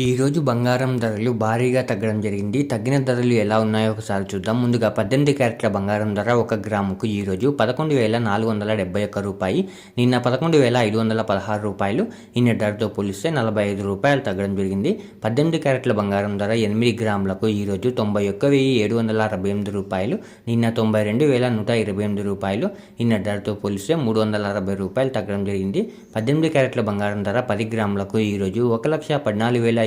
ఈరోజు బంగారం ధరలు భారీగా తగ్గడం జరిగింది. తగ్గిన ధరలు ఎలా ఉన్నాయో ఒకసారి చూద్దాం. ముందుగా 18 క్యారెట్ల బంగారం ధర 1 గ్రాముకు ఈరోజు రూ. 11,401. నిన్న రూ. 11,516. నిన్న ధరతో పోలిస్తే రూ. 45 తగ్గడం జరిగింది. 18 క్యారెట్ల బంగారం ధర 8 గ్రాములకు ఈరోజు రూ. 91,768. నిన్న రూ. 92,128. నిన్న ధరతో పోలిస్తే రూ. 360 తగ్గడం జరిగింది. 18 క్యారెట్ల బంగారం ధర 10 గ్రాములకు ఈరోజు రూ. 1,14,710.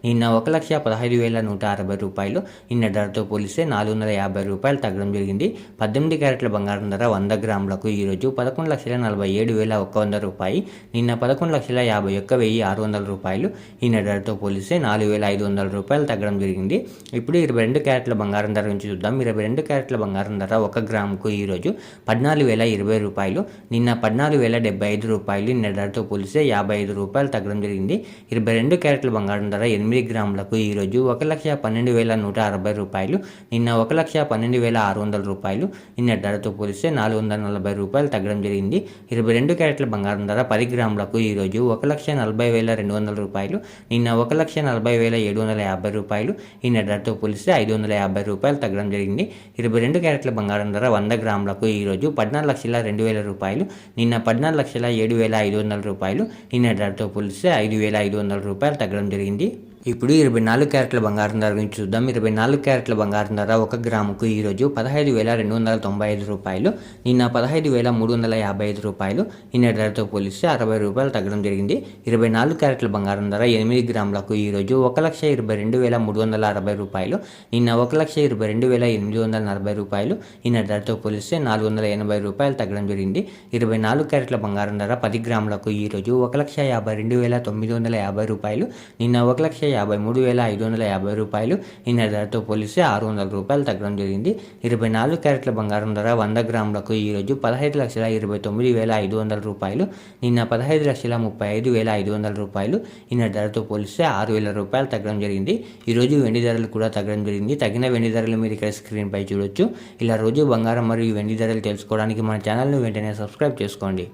నిన్న రూ. 1,15,160. నిన్న ధరతో పోలిస్తే రూ. 450 తగ్గడం జరిగింది. 18 క్యారెట్ల బంగారం ధర 100 గ్రాములకు ఈరోజు రూ. 11,47,100. నిన్న రూ. 11,51,600. నిన్న ధరతో పోలిస్తే రూ. 4,500 తగ్గడం జరిగింది. ఇప్పుడు 22 క్యారెట్ల బంగారం ధర నుంచి చూద్దాం. 22 క్యారెట్ల బంగారం ధర 1 గ్రాముకు ఈరోజు రూ. 14,020. నిన్న రూ. 14,075. నిన్న ధరతో పోలిస్తే రూ. 55 తగ్గడం జరిగింది. 22 క్యారెట్ల బంగారం ధర 8 గ్రాములకు ఈరోజు రూ. 1,12,160. నిన్న రూ. 1,12,600. నిన్న ధరతో పోలిస్తే రూ. 440 తగ్గడం జరిగింది. 22 క్యారెట్ల బంగారం ధర 10 గ్రాములకు ఈరోజు రూ. 1,40,200. నిన్న రూ. 1,40,750. నిన్న ధరతో పోలిస్తే రూ. 550 తగ్గడం జరిగింది. 22 క్యారెట్ల బంగారం ధర 100 గ్రాములకు ఈరోజు రూ. 14,02,000. నిన్న రూ. 14,07,500. నిన్న ధరతో పోలిస్తే రూ. 5,500 తగ్గడం జరిగింది. ఇప్పుడు 24 క్యారెట్ల బంగారం ధర గురించి చూద్దాం. 24 క్యారెట్ల బంగారం ధర 1 గ్రాముకు ఈరోజు రూ. 15,295. నిన్న రూ. 15,355. నిన్న ధరతో పోలిస్తే రూ. 60 తగ్గడం జరిగింది. 24 క్యారెట్ల బంగారం ధర 8 గ్రాములకు ఈరోజు రూ. 1,22,360. నిన్న రూ. 1,22,840. నిన్న ధరతో పోలిస్తే రూ. 480 తగ్గడం జరిగింది. 24 క్యారెట్ల బంగారం ధర 10 గ్రాములకు ఈరోజు రూ. 1,52,950. నిన్న రూ. 1,53,550. నిన్న ధరతో పోలిస్తే రూ. 600 తగ్గడం జరిగింది. 24 క్యారెట్ల బంగారం ధర 100 గ్రాములకు ఈరోజు రూ. 15,29,500. నిన్న రూ. 15,35,500. నిన్న ధరతో పోలిస్తే రూ. 6,000 తగ్గడం జరిగింది. ఈరోజు వెండి ధరలు కూడా తగ్గడం జరిగింది. తగిన వెండి ధరలు మీరు ఇక్కడ స్క్రీన్పై చూడొచ్చు. ఇలా రోజు బంగారం మరియు వెండి ధరలు తెలుసుకోవడానికి మన ఛానల్ను వెంటనే సబ్స్క్రైబ్ చేసుకోండి.